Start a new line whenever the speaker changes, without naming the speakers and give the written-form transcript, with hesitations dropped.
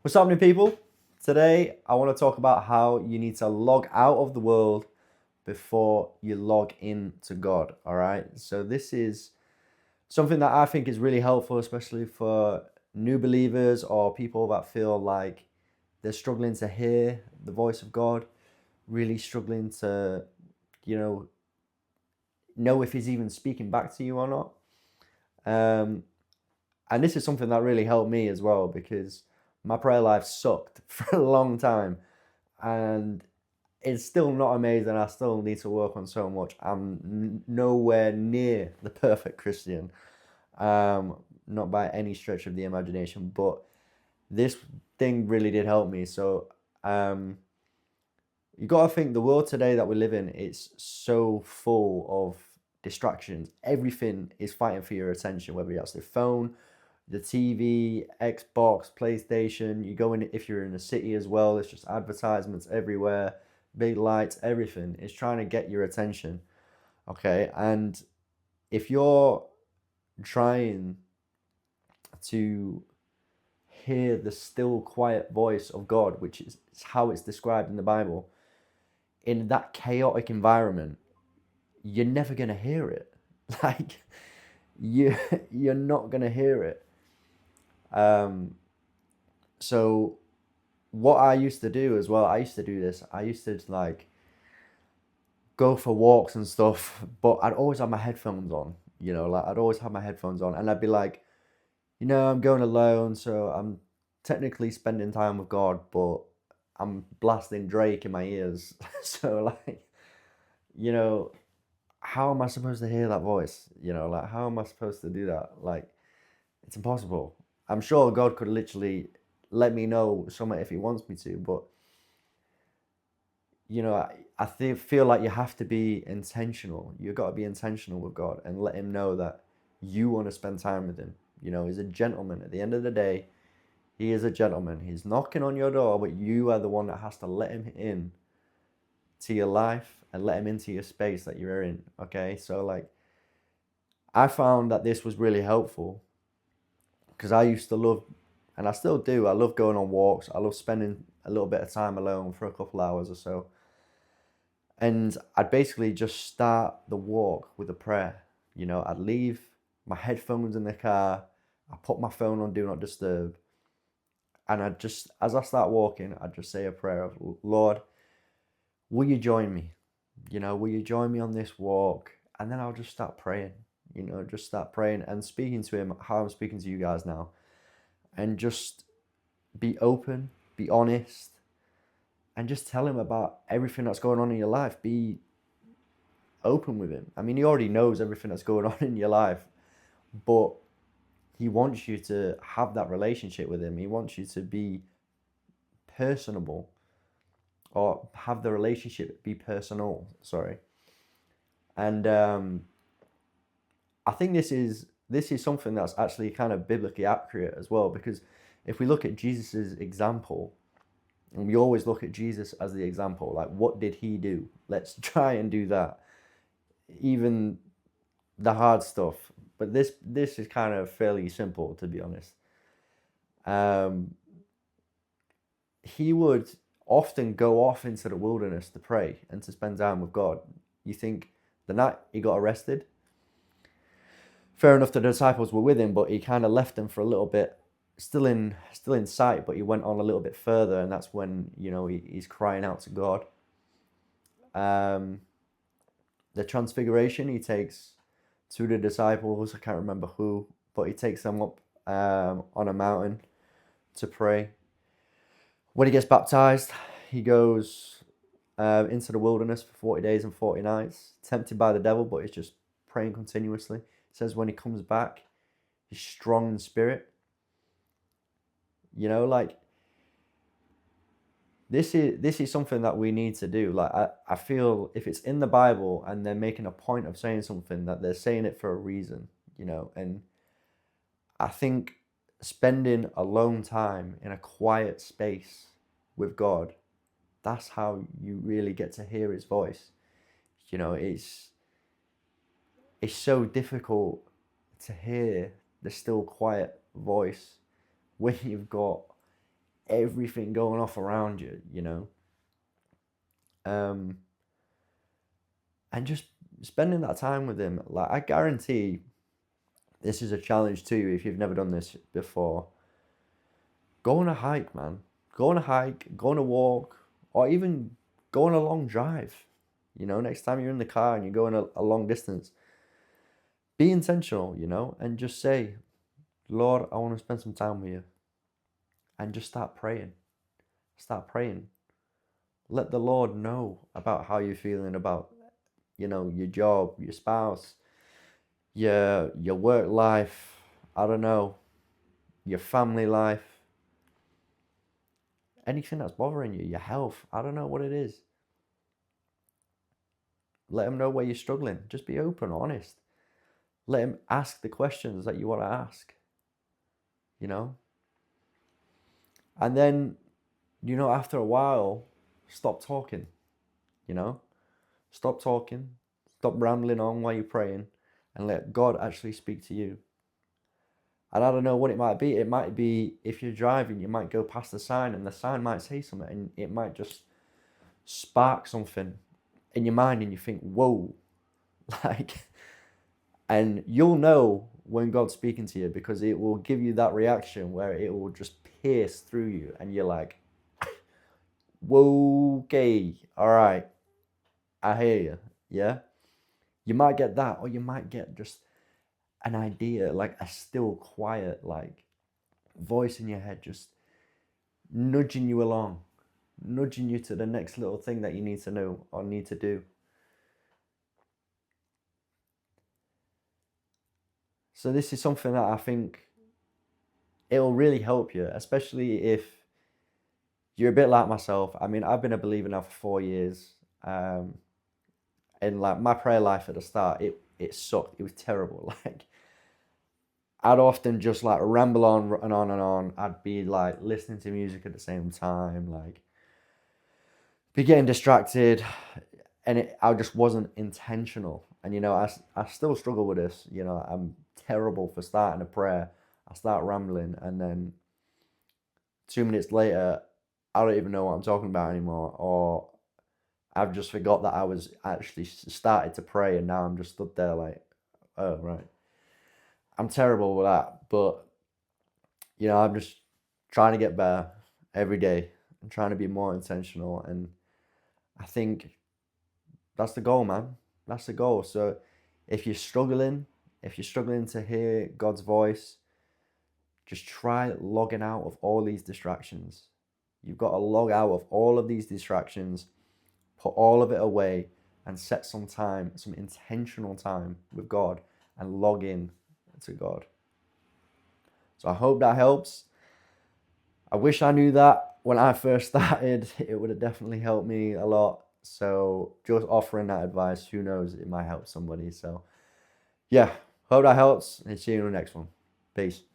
What's happening, people? Today, I want to talk about how you need to log out of the world before you log in to God. All right. So, this is something that I think is really helpful, especially for new believers or people that feel like they're struggling to hear the voice of God, really struggling to, you know if He's even speaking back to you or not. Um, and this is something that really helped me as well because my prayer life sucked for a long time and it's still not amazing. I still need to work on so much. I'm nowhere near the perfect Christian, not by any stretch of the imagination. But this thing really did help me. So um, you got to think the world today that we live in, it's so full of distractions. Everything is fighting for your attention, whether it's the phone, the TV, Xbox, PlayStation. You go in if you're in a city as well. It's just advertisements everywhere, big lights, everything. It's trying to get your attention. Okay, and if you're trying to hear the still quiet voice of God, which is how it's described in the Bible, in that chaotic environment, you're never gonna hear it. Like you, you're not gonna hear it. Um, so what I used to do as well, I used to do this. I used to like go for walks and stuff, but I'd always have my headphones on. Like I'd always have my headphones on, and I'd be like, I'm going alone, so I'm technically spending time with God, but I'm blasting Drake in my ears. So like, you know, how am I supposed to hear that voice? Like how am I supposed to do that? Like, it's impossible. I'm sure God could literally let me know something if He wants me to, but feel like you have to be intentional. You've got to be intentional with God and let Him know that you want to spend time with Him. He's a gentleman. At the end of the day, He is a gentleman. He's knocking on your door, but you are the one that has to let Him in to your life and let Him into your space that you're in. Okay, so like, I found that this was really helpful because I used to love, and I still do. I love going on walks. I love spending a little bit of time alone for a couple hours or so. And I'd basically just start the walk with a prayer. I'd leave my headphones in the car, I put my phone on Do Not Disturb, and as I start walking, I'd just say a prayer of, Lord, will you join me? Will you join me on this walk? And then I'll just start praying, just start praying and speaking to Him how I'm speaking to you guys now. And just be open, be honest, and just tell Him about everything that's going on in your life. Be open with Him. I mean, He already knows everything that's going on in your life, but He wants you to have that relationship with Him. He wants you to be personable or have the relationship be personal. Sorry. And I think this is something that's actually kind of biblically accurate as well, because if we look at Jesus's example, and we always look at Jesus as the example, like what did He do? Let's try and do that. Even the hard stuff. But this is kind of fairly simple, to be honest. Um, he would often go off into the wilderness to pray and to spend time with God. You think the night He got arrested, fair enough, the disciples were with Him, but He kind of left them for a little bit, still in sight, but He went on a little bit further, and that's when he's crying out to God. Um, the transfiguration, He takes two of the disciples, I can't remember who, but He takes them up on a mountain to pray. When He gets baptized, He goes into the wilderness for 40 days and 40 nights, tempted by the devil, but He's just praying continuously. It says when He comes back, He's strong in spirit. Like, this is something that we need to do. Like, I feel if it's in the Bible and they're making a point of saying something, that they're saying it for a reason, and I think spending alone time in a quiet space with God, that's how you really get to hear His voice. It's so difficult to hear the still quiet voice when you've got everything going off around you, and just spending that time with him. Like, I guarantee this is a challenge to you if you've never done this before. Go on a hike, man. Go on a hike, go on a walk, or even go on a long drive. Next time you're in the car and you're going a long distance, be intentional, and just say, Lord, I want to spend some time with you. And just start praying. Start praying. Let the Lord know about how you're feeling about, your job, your spouse, your work life, I don't know, your family life, anything that's bothering you, your health, I don't know what it is. Let him know where you're struggling. Just be open, honest. Let him ask the questions that you want to ask, And then, after a while, stop talking, Stop talking, stop rambling on while you're praying, and let God actually speak to you. And I don't know what it might be. It might be, if you're driving, you might go past the sign and the sign might say something, and it might just spark something in your mind and you think, whoa, like, and you'll know when God's speaking to you, because it will give you that reaction where it will just pierce through you and you're like, whoa, okay, all right, I hear you. Yeah. You might get that, or you might get just an idea, like a still quiet, like, voice in your head, just nudging you along, nudging you to the next little thing that you need to know or need to do. So this is something that I think it'll really help you, especially if you're a bit like myself. I mean, I've been a believer now for 4 years. And like, my prayer life at the start, it sucked. It was terrible. Like, I'd often just like ramble on and on and on. I'd be like listening to music at the same time, like be getting distracted, and I just wasn't intentional. And I still struggle with this. I'm terrible for starting a prayer. I start rambling, and then 2 minutes later, I don't even know what I'm talking about anymore, or I've just forgot that I was actually started to pray, and now I'm just stood there like, oh right. I'm terrible with that, but I'm just trying to get better every day. I'm trying to be more intentional, and I think that's the goal, man. That's the goal. So if you're struggling, to hear God's voice, just try logging out of all these distractions. You've got to log out of all of these distractions, put all of it away, and set some time, some intentional time with God, and log in to God. So I hope that helps. I wish I knew that when I first started. It would have definitely helped me a lot. So just offering that advice, who knows, it might help somebody. So yeah, hope that helps, and see you in the next one. Peace.